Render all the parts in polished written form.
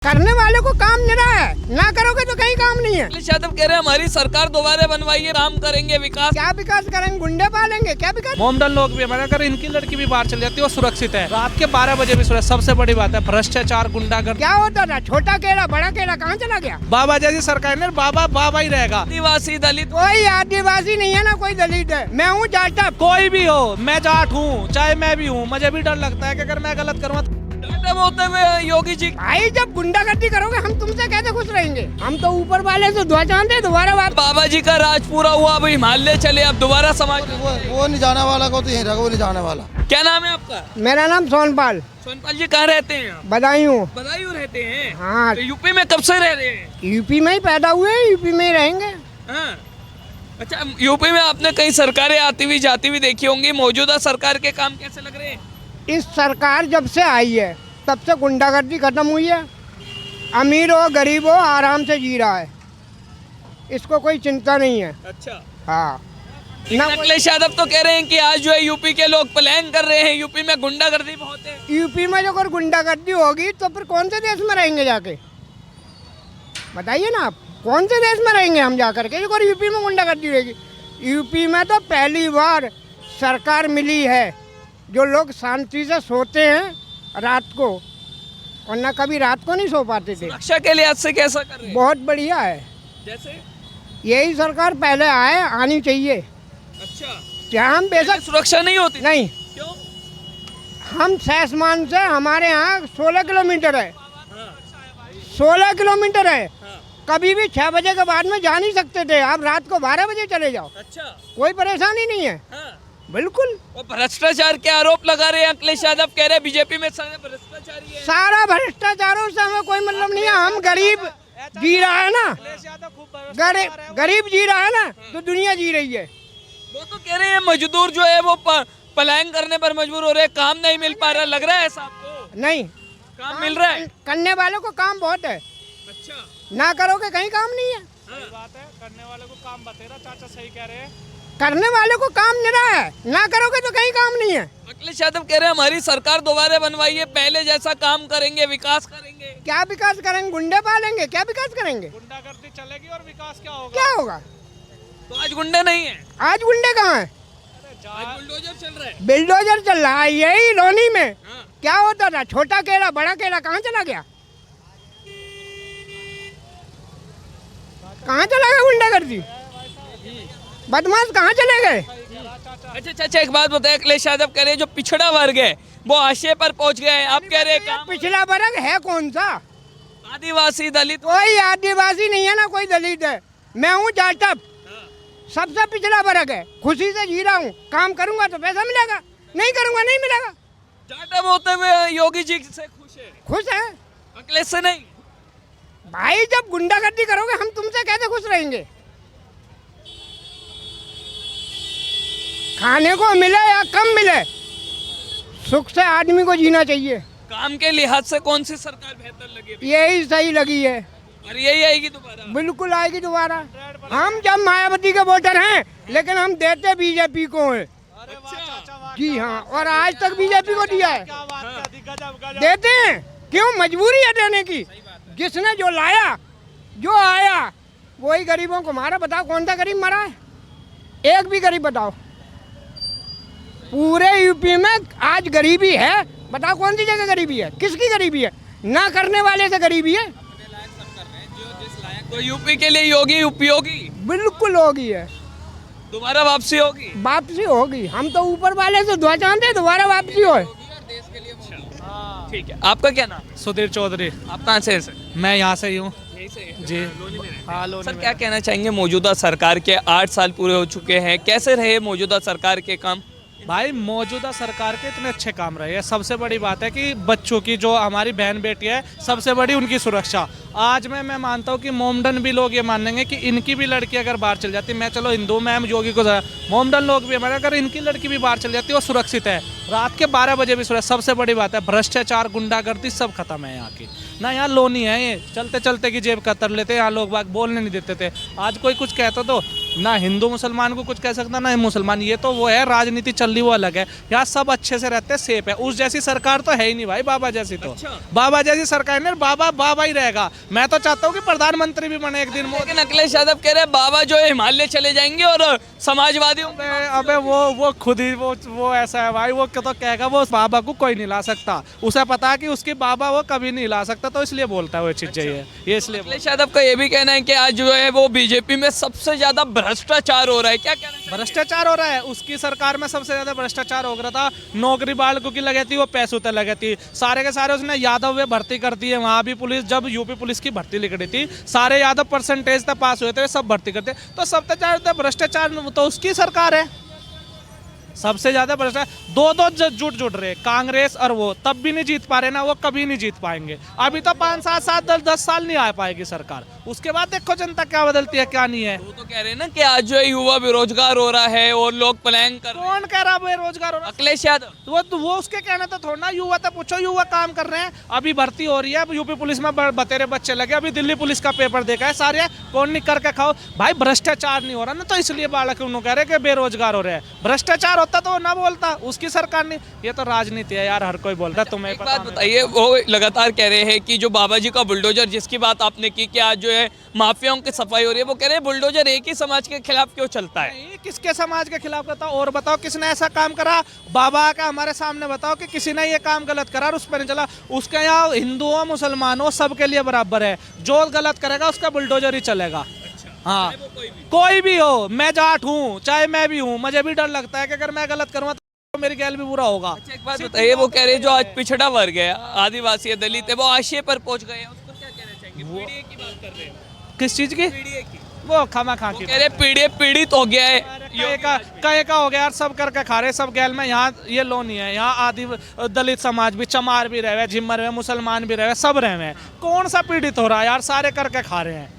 करने वाले को काम मिला है, ना करोगे तो कहीं काम नहीं है। अखिलेश यादव कह रहे हैं हमारी सरकार दोबारा बनवाइए, काम करेंगे, विकास। क्या विकास करेंगे? गुंडे पालेंगे क्या विकास? मोमडन लोग भी हमारे, अगर इनकी लड़की भी बाहर चल जाती है वो सुरक्षित है। रात के 12 बजे भी सुरक्षित। सबसे बड़ी बात है भ्रष्टाचार, गुंडागर्दी। क्या होता था? छोटा केला बड़ा केला कहाँ चला गया? बाबा जैसी सरकार ने बाबा बाबा ही रहेगा। आदिवासी दलित कोई आदिवासी नहीं है ना कोई दलित है। मैं हूँ जाटा। कोई भी हो, मैं जाट हूँ चाहे मैं भी हूँ, मुझे भी डर लगता है कि अगर मैं गलत करूँगा खत्म होते हुए योगी जी। भाई जब गुंडागर्दी करोगे हम तुमसे कैसे खुश रहेंगे? हम तो ऊपर वाले से दुआ चाहते हैं दोबारा बात। बाबा जी का राज पूरा हुआ, अब हिमालय चले, अब दोबारा समाज। वो नहीं जाने वाला को तो यहीं रखो, वो नहीं जाने वाला। क्या नाम है आपका? मेरा नाम सोनपाल सोनपाल जी कहाँ रहते हैं आप? बधाई हूँ। बदायूं रहते हैं। हाँ। तो यूपी में कब से रह रहे हैं? यूपी में ही पैदा हुए, यूपी में ही रहेंगे। हाँ। अच्छा, यूपी में आपने कई सरकारें आती हुई जाती हुई देखी होंगी, मौजूदा सरकार के काम कैसे लग रहे हैं? इस सरकार जब से आई है तब से गुंडागर्दी खत्म हुई है। अमीर हो गरीब हो आराम से जी रहा है, इसको कोई चिंता नहीं है। अच्छा। हाँ लेकिन अखिलेश यादव तो कह रहे हैं कि आज जो है यूपी के लोग प्लान कर रहे हैं, यूपी में गुंडागर्दी बहुत है। यूपी में जो अगर गुंडागर्दी होगी तो फिर कौन से देश में रहेंगे जाके? बताइए ना आप, कौन से देश में रहेंगे हम जाकर के अगर यूपी में गुंडागर्दी रहेगी? यूपी में तो पहली बार सरकार मिली है जो लोग शांति से सोते हैं रात को, वरना कभी रात को नहीं सो पाते थे। सुरक्षा के लिहाज से कैसा कर रहे हैं? बहुत बढ़िया है। जैसे यही सरकार पहले आनी चाहिए। अच्छा। क्या हम पहले बेशक सुरक्षा नहीं होती? नहीं, क्यों? हम सहसमान से हमारे यहाँ 16 किलोमीटर है। हाँ। 16 किलोमीटर है। हाँ। कभी भी 6 बजे के बाद में जा नहीं सकते थे, आप रात को 12 बजे चले जाओ, अच्छा। कोई परेशानी नहीं है। हाँ। बिल्कुल। और भ्रष्टाचार के आरोप लगा रहे हैं अखिलेश यादव, कह रहे हैं बीजेपी में सारे भ्रष्टाचारी है। सारा भ्रष्टाचारों से हमें कोई मतलब नहीं है। हम गरीब जी रहा है ना, गरीब जी रहा है ना, तो दुनिया जी रही है। वो तो कह रहे हैं मजदूर जो है वो पलायन करने पर मजबूर हो रहे हैं, काम नहीं मिल पा रहा, लग रहा है ऐसा आपको? नहीं, काम मिल रहा है। करने वाले को काम बहुत है, अच्छा। ना करोगे कहीं काम नहीं है। सही बात है, करने वाले को काम बतेरा, चाचा सही कह रहे हैं। करने वाले को काम मिला है, ना करोगे तो कहीं काम नहीं है। अखिलेश यादव कह रहे हैं हमारी सरकार दोबारा बनवाइए, पहले जैसा काम करेंगे, विकास करेंगे। क्या विकास करेंगे? गुंडे पालेंगे क्या विकास करेंगे? गुंडागर्दी चलेगी और विकास क्या होगा? क्या होगा? तो आज गुंडे नहीं है, आज गुंडे कहाँ हैं? आज बुलडोजर चल रहा है। बिल्डोजर चल रहा है। यही लोनी में हाँ। क्या होता था? छोटा केला बड़ा केला कहाँ चला गया? कहाँ चला गया गुंडागर्दी? बदमाश कहाँ चले गए? अच्छा चाचा, एक बात बताए, अखिलेश यादव कह रहे हैं जो पिछड़ा वर्ग है वो आशय पर पहुंच गए हैं, आप कह रहे हैं काम। पिछला वर्ग है कौन सा? आदिवासी दलित। कोई आदिवासी नहीं है ना कोई दलित है। मैं हूँ जाटप, सबसे पिछड़ा वर्ग है। खुशी से जी रहा हूँ, काम करूंगा तो पैसा मिलेगा, नहीं करूंगा नहीं मिलेगा। जाटव होते हुए योगी जी से खुश है, खुश है अखिलेश से नहीं। भाई जब गुंडागर्दी करोगे हम तुमसे कैसे खुश रहेंगे? खाने को मिले या कम मिले, सुख से आदमी को जीना चाहिए। काम के लिहाज से कौन सी सरकार बेहतर लगी? यही सही लगी है और यही आएगी दोबारा? बिल्कुल आएगी दोबारा। हम जब मायावती के वोटर हैं लेकिन हम देते बीजेपी को हैं। अच्छा। जी हाँ, और आज तक बीजेपी को दिया है। देते हैं, क्यों? मजबूरी है देने की। जिसने जो लाया जो आया वही गरीबों को मारा। बताओ कौन सा गरीब मरा है? एक भी गरीब बताओ। पूरे यूपी में आज गरीबी है, बताओ कौन सी जगह गरीबी है? किसकी गरीबी है? ना करने वाले से गरीबी है। तो यूपी के लिए योगी उपयोगी, बिल्कुल होगी है, दोबारा वापसी होगी। वापसी होगी। हम तो ऊपर वाले से दुआ चाहते हैं दोबारा वापसी हो। ठीक है, आपका क्या नाम? सुधीर चौधरी। आप कहाँ से हैं सर? मैं यहाँ से ही हूँ जी। हाँ, सर क्या कहना चाहेंगे, मौजूदा सरकार के 8 साल पूरे हो चुके हैं, कैसे रहे मौजूदा सरकार के काम? भाई मौजूदा सरकार के इतने अच्छे काम रहे हैं। सबसे बड़ी बात है कि बच्चों की, जो हमारी बहन बेटी है, सबसे बड़ी उनकी सुरक्षा। आज मैं मानता हूँ कि मोमडन भी लोग ये मानेंगे कि इनकी भी लड़की अगर बाहर चल जाती, मैं चलो हिंदू में हम योगी को, मोमडन लोग भी हमारे, अगर इनकी लड़की भी बाहर चल जाती है वो सुरक्षित है। रात के 12 बजे भी सुरक्षित। सबसे बड़ी बात है भ्रष्टाचार, गुंडागर्दी सब खत्म है यहाँ की ना। यहाँ लोनी है, ये चलते चलते की जेब कतर लेते, यहाँ लोग बाग बोलने नहीं देते थे। आज कोई कुछ कहता तो ना हिंदू मुसलमान को कुछ कह सकता ना मुसलमान, ये तो वो है राजनीति चल रही वो अलग है। यहाँ सब अच्छे से रहते हैं, सेफ है। उस जैसी सरकार तो है ही नहीं भाई, बाबा जैसी तो। बाबा जैसी सरकार नहीं, बाबा बाबा ही रहेगा। मैं तो चाहता हूँ कि प्रधानमंत्री भी बने एक दिन। लेकिन अखिलेश यादव कह रहे हैं बाबा जो है हिमालय चले जाएंगे और समाजवादियों अबे वो खुद ही वो ऐसा है भाई, वो तो कहेगा वो बाबा को कोई नहीं ला सकता। उसे पता है कि उसकी बाबा वो कभी नहीं ला सकता, तो इसलिए बोलता है वो चीजें। ये इसलिए अखिलेश यादव का ये भी कहना है कि आज जो है वो बीजेपी में सबसे ज्यादा भ्रष्टाचार हो रहा है। क्या कहना है? भ्रष्टाचार हो रहा है। उसकी सरकार में सबसे ज्यादा भ्रष्टाचार हो रहा था। नौकरी बालकों की लगी थी, वो पैसों तक लगी थी। सारे के सारे उसने यादव में भर्ती कर दिए। वहाँ भी पुलिस, जब यूपी पुलिस की भर्ती लिख रही थी, सारे यादव परसेंटेज तक पास हुए थे, सब भर्ती करते। तो सबसे ज्यादा भ्रष्टाचार तो उसकी सरकार है। सबसे ज्यादा भ्रष्टाचार। दो जुट रहे कांग्रेस और वो, तब भी नहीं जीत पा रहे ना, वो कभी नहीं जीत पाएंगे। अभी तो 5 7 10 साल नहीं आ पाएगी सरकार। उसके बाद देखो जनता क्या बदलती है क्या नहीं है। वो तो कह रहे हैं ना कि आज जो है युवा बेरोजगार हो रहा है और लोग प्लान कर रहे हैं। कौन कह रहा बेरोजगार हो रहा? अखिलेश यादव। वो उसके कहना तो थोड़ा ना, युवा तो पूछो, युवा काम कर रहे हैं। अभी भर्ती हो रही है, अब यूपी पुलिस में बतेरे बच्चे लगे। अभी दिल्ली पुलिस का पेपर देखा है सारे, कौन नहीं करके खाओ भाई। भ्रष्टाचार नहीं हो रहा ना, तो इसलिए बालक उन्होंने कह रहे कि बेरोजगार हो रहे हैं। भ्रष्टाचार होता तो वो ना बोलता, उसकी सरकार ने। ये तो राजनीति है यार, हर कोई बोलता है। तुम्हें एक बात बताइए, वो लगातार कह रहे हैं कि जो बाबा जी का बुलडोजर, जिसकी बात आपने की कि आज जो है माफियाओं की सफाई हो रही है, वो कह रहे हैं बुलडोजर एक ही समाज के खिलाफ क्यों चलता है? नहीं, किसके समाज के खिलाफ करता? और बताओ किसने ऐसा काम करा? बाबा का हमारे सामने बताओ कि किसी ने ये काम गलत करा और उस पर नहीं चला। उसके यहाँ हिंदुओं मुसलमानों सबके लिए बराबर है। जो गलत करेगा उसका बुलडोजर ही चलेगा। हाँ, कोई भी हो। मैं जाट हूँ, चाहे मैं भी हूँ, मुझे भी डर लगता है कि अगर मैं गलत करूँगा तो मेरी गैल भी बुरा होगा। अच्छा, एक बात बताइए, वो कह रहे हैं जो आज पिछड़ा वर्ग है, आदिवासी है, दलित है, वो आशिया पर पहुंच गए हैं, उसको क्या कहना चाहेंगे? पीड़ित की बात कर रहे हैं। किस चीज की? पीड़ित की। वो खामा खा की कह रहे पीड़ित हो गया है। कहे का हो गया यार, सब करके खा रहे सब गैल में। यहाँ ये लो नहीं है, यहाँ आदि दलित समाज भी, चमार भी रहे, झिम्मर रहे, मुसलमान भी रहे, सब रहे। कौन सा पीड़ित हो रहा है यार? सारे करके खा रहे हैं।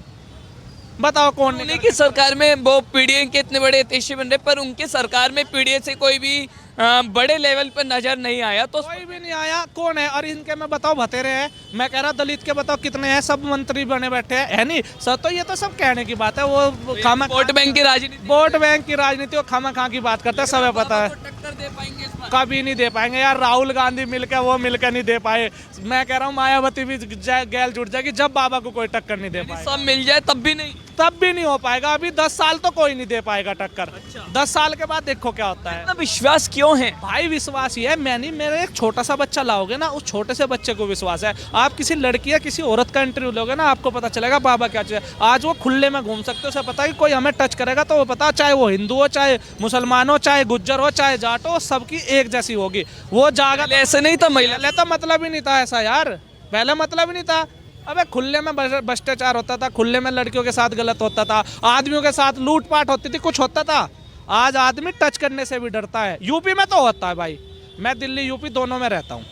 बताओ कौन? उन्हीं की सरकार में वो पीडीए के इतने बड़े हितैषी बन रहे, पर उनकी सरकार में पीडीए से कोई भी बड़े लेवल पर नजर नहीं आया। तो कोई भी नहीं आया। कौन है? और इनके मैं बताओ भतेरे हैं। मैं कह रहा दलित के बताओ कितने हैं, सब मंत्री बने बैठे हैं, है नहीं सर? तो ये तो सब कहने की बात है। वो खामा वोट बैंक की राजनीति, वोट बैंक की राजनीति, वो खामा खा की बात करते हैं, सब पता है। टक्कर दे पाएंगे इस बार? कभी नहीं दे पाएंगे यार। राहुल गांधी मिलकर वो मिलकर नहीं दे पाए। मैं कह रहा हूँ मायावती भी गैल जुट जाएगी जब बाबा को कोई टक्कर नहीं दे पाएगा। सब मिल जाए तब भी नहीं, तब भी नहीं हो पाएगा। अभी 10 साल तो कोई नहीं दे पाएगा टक्कर। 10 साल के बाद देखो क्या होता है। इतना विश्वास क्यों है भाई? विश्वास ही है। मैं नहीं, मेरे एक छोटा सा बच्चा लाओगे ना, उस छोटे से बच्चे को विश्वास है। आप किसी लड़की या किसी औरत का इंटरव्यू लोगे ना, आपको पता चलेगा बाबा क्या चीज़ है। आज वो खुले में घूम सकते हो, उसे पता है कि कोई हमें टच करेगा तो वो पता, चाहे वो हिंदू हो, चाहे मुसलमान हो, चाहे गुज्जर हो, चाहे जाट हो, सबकी एक जैसी होगी। वो जागा ऐसे नहीं था महिला? पहले तो मतलब ही नहीं था ऐसा यार। पहले मतलब ही नहीं था। अबे खुले में भ्रष्टाचार होता था, खुले में लड़कियों के साथ गलत होता था, आदमियों के साथ लूटपाट होती थी, कुछ होता था। आज आदमी टच करने से भी डरता है। यूपी में तो होता है भाई। मैं दिल्ली यूपी दोनों में रहता हूँ।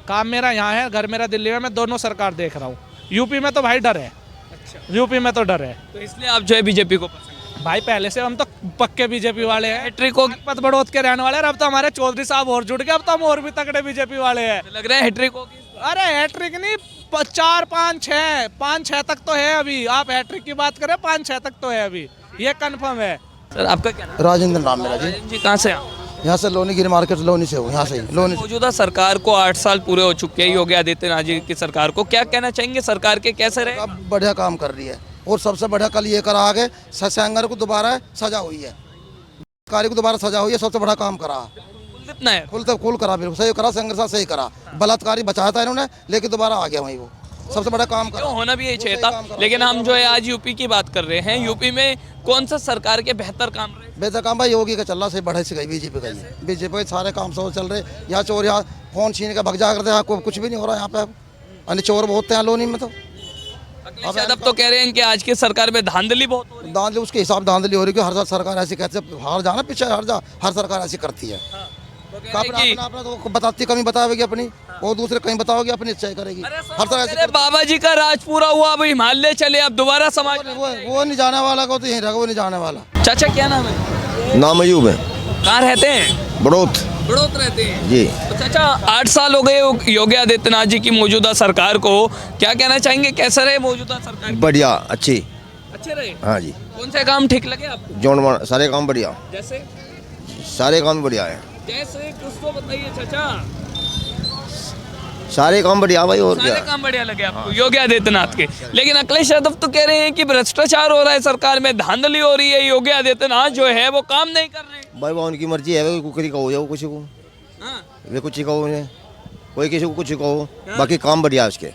काम मेरा यहाँ है, घर मेरा दिल्ली में, मैं दोनों सरकार देख रहा हूँ। यूपी में तो भाई डर है। अच्छा, यूपी में तो डर है। तो इसलिए आप जो है बीजेपी को पसंद है? भाई पहले से हम तो पक्के बीजेपी वाले हैं। हैट्रिक होगी? पद बढ़ोत के रहने वाले हैं। अब तो हमारे चौधरी साहब और जुड़ गए, अब तो हम और भी तगड़े बीजेपी वाले हैं। लग रहा है हैट्रिक होगी? अरे हैट्रिक नहीं, 4 5 6 तक तो है अभी। आप हैट्रिक की बात करें, 5 6 तक तो है अभी, ये कंफर्म है। सर आपका क्या नाम? राजेंद्र नाम मेरा जी। राजेंद्र जी कहाँ से आप? यहाँ से लोनी गिरी मार्केट, लोनी से हूँ। यहाँ से ही लोनी से। मौजूदा सरकार को 8 साल पूरे हो चुके हैं, योगी आदित्यनाथ जी की सरकार को। क्या कहना चाहेंगे सरकार के कैसे रहे? अब बढ़िया काम कर रही है। और सबसे बढ़िया कल ये करा आगे, ससेंगर को दोबारा सजा हुई है, कार्य को दोबारा सजा हुई है। सबसे बड़ा काम करा कितना है? कुल करा, बिल्कुल सही करा। सेंगर साहब सही करा। बलात्कारी बचाया था इन्होंने, लेकिन दोबारा आ गया वहीं। वो सबसे बड़ा काम करा। क्यों होना भी यही चाहिए था। लेकिन हम जो है आज यूपी की बात कर रहे हैं। यूपी में कौन सा सरकार के बेहतर काम रहे? बेहतर काम भाई योगी का चल रहा, सही बढ़े से गई बीजेपी का। बीजेपी के सारे काम सब चल रहे। यहाँ चोर, यहाँ फोन छीन के भग जा करते हैं, कुछ भी नहीं हो रहा यहाँ पे। अन्य चोर बहुत हैं लोनी में। तो अखिलेश यादव तो कह रहे हैं कि आज की सरकार में धांधली बहुत हो रही है। धांधली उसके हिसाब धांधली हो रही है। हर साल सरकार ऐसी कहती है, हार जाना पीछे हर जा, हर सरकार ऐसी करती है। तो कह रहे हैं कि अपना तो बताती कमी बतावेगी अपनी, और दूसरे कहीं बताओगी अपनी अच्छाई करेगी। हर तरह अरे बाबा जी का राज पूरा हुआ, अब हिमालय चले, अब दोबारा समाज। वो नहीं जाने वाला को तो यहीं रखो, वो नहीं जाने वाला। चाचा क्या नाम है? नाम अयूब है। कहाँ रहते हैं? बड़ौत रहते हैं जी। तो चाचा 8 साल हो गए योगी आदित्यनाथ जी की मौजूदा सरकार को, क्या कहना चाहेंगे कैसा रहे मौजूदा सरकार? बढ़िया, अच्छी। अच्छे रहे? हाँ जी। कौन से काम ठीक लगे आपको? जोन सारे काम बढ़िया, जैसे सारे काम बढ़िया है, जैसे कुछ तो बताइए चाचा। सारे काम बढ़िया भाई। और सारे क्या, काम बढ़िया लगे आपको योगी आदित्यनाथ के। लेकिन अखिलेश यादव तो कह रहे हैं कि भ्रष्टाचार हो रहा है सरकार में, धांधली हो रही है, योगी आदित्यनाथ जो है वो काम नहीं कर रहे। भाई वो उनकी मर्जी है, वो कुछ कहो जाओ, कुछ को हाँ, वे कुछ कहो उन्हें, कोई किसी को कुछ कहो, बाकी काम बढ़िया है उसके,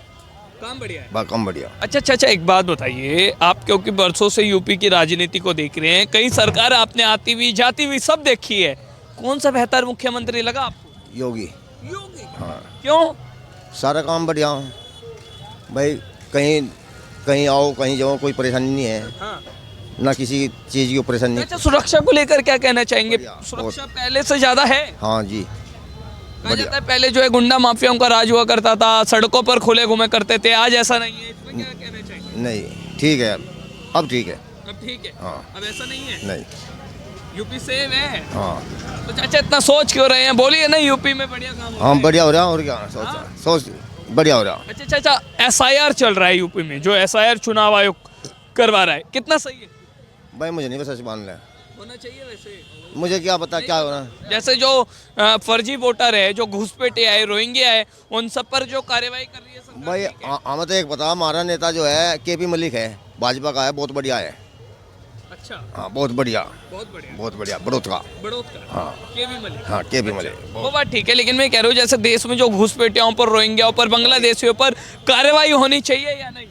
काम बढ़िया है। काम बढ़िया। अच्छा चाचा, एक बात बताइए, आप क्योंकि बरसों से यूपी की राजनीति को देख रहे हैं, कई सरकार आपने आती हुई जाती हुई सब देखी है, कौन सा बेहतर मुख्यमंत्री लगा आपको? योगी। योगी? हाँ, क्यों? सारा काम बढ़िया भाई, कहीं कहीं आओ कहीं जाओ, कोई परेशानी नहीं है, हाँ। ना किसी चीज़ की परेशानी। अच्छा, सुरक्षा को लेकर क्या कहना चाहेंगे? बढ़िया, सुरक्षा पहले से ज्यादा है? हाँ जी, कहा जाता है पहले जो है गुंडा माफियाओं का राज हुआ करता था, सड़कों पर खुले घूमे करते थे, आज ऐसा नहीं है, इसमें क्या कहना चाहिए? नहीं ठीक है, अब ठीक है। अब ठीक है? हाँ। अब ऐसा नहीं है? नहीं। यूपी सेम है? हाँ तो चाचा इतना सोच क्यों रहे हैं? बोलिए ना, यूपी में बढ़िया काम हो रहा हाँ, है। बढ़िया हो रहा, और क्या सोच बढ़िया हो रहा। अच्छा चाचा, एसआईआर चल रहा है यूपी में, जो एसआईआर चुनाव आयोग करवा रहा है, कितना सही है? भाई मुझे नहीं, बस सच मान लें, होना चाहिए वैसे। मुझे क्या पता क्या हो रहा है। जैसे जो फर्जी वोटर है, जो घुसपैठिया है, रोहिंग्या है, उन सब पर जो कार्रवाई कर रही है सरकार, भाई ठीक है? हमें तो एक पता, हमारा नेता जो है केपी मलिक है, भाजपा का है, बहुत बढ़िया है। अच्छा, हाँ बहुत बढ़िया, बहुत बढ़िया, बहुत बढ़िया, बड़ौत का। बड़ौत का। हाँ केवी मलिक। हाँ, केपी मलिक। वो बात ठीक है, लेकिन मैं कह रहा हूँ जैसे देश में जो घुसपैठियों पर, रोहिंग्याओं पर, बांग्लादेशियों पर कार्रवाई होनी चाहिए या नहीं?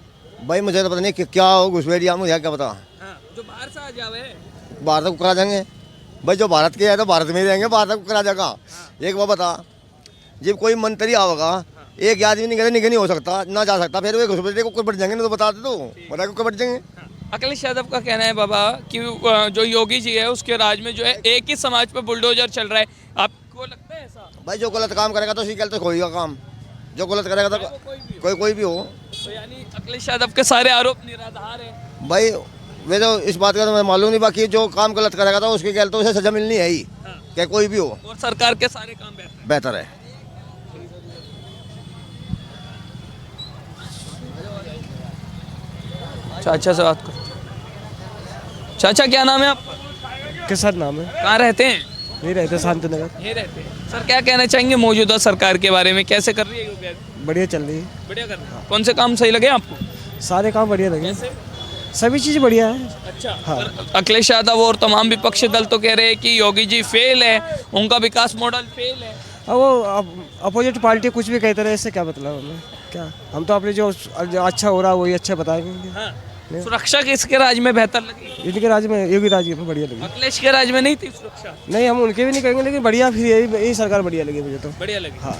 भाई मुझे तो पता नहीं क्या हो घुसपैठिया, मुझे क्या पता, हाँ, जो बाहर से आ जावे। भारत को करा देंगे भाई, जो भारत के है तो भारत में ही रहेंगे, भारत को करा जाएगा। एक बार बता, जब कोई मंत्री आओगा, एक आदमी नहीं हो सकता, ना जा सकता, फिर वे घुसपैठिए को बढ़ जाएंगे ना, तो बता दे, तो बता को बढ़ जाएंगे। अखिलेश यादव का कहना है बाबा कि जो योगी जी है उसके राज में जो है एक ही समाज पर बुलडोजर चल रहा है, आपको लगता है ऐसा? भाई जो गलत काम करेगा तो उसी के तो खोएगा काम, जो गलत करेगा तो कोई भी हो। तो यानी अखिलेश यादव के सारे आरोप निराधार है? भाई वे तो इस बात का तो मैं मालूम नहीं, बाकी जो काम गलत करेगा तो उसके गलत तो उसे सजा मिलनी है ही, क्या कोई भी हो। और सरकार के सारे काम बेहतर है। चाचा से बात करो। चाचा क्या नाम है आपका? किसर नाम है? कहाँ रहते हैं? नहीं रहते शांति नगर। यहीं रहते हैं। सर क्या कहना चाहेंगे मौजूदा सरकार के बारे में, कैसे कर रही है योगी आदित्यनाथ? बढ़िया चल रही है, बढ़िया कर रही है। कौन से काम सही लगे आपको? सारे काम बढ़िया लगे, जैसे? सभी चीज़ बढ़िया है। अच्छा, और अखिलेश यादव और तमाम विपक्षी दल तो कह रहे हैं कि योगी जी फेल है, उनका विकास मॉडल फेल है। अब वो अपोजिट पार्टी कुछ भी कहते रहे, इससे क्या मतलब हमें, क्या हम तो अपने जो अच्छा हो रहा है वही अच्छा बताएंगे। हाँ। सुरक्षा किसके राज में बेहतर लगी? इनके राज्य में, योगी राज्य में बढ़िया लगी। अखिलेश के राज में नहीं थी सुरक्षा? नहीं, हम उनके भी नहीं कहेंगे, लेकिन बढ़िया फिर यही सरकार बढ़िया लगी मुझे तो। बढ़िया लगी। हाँ।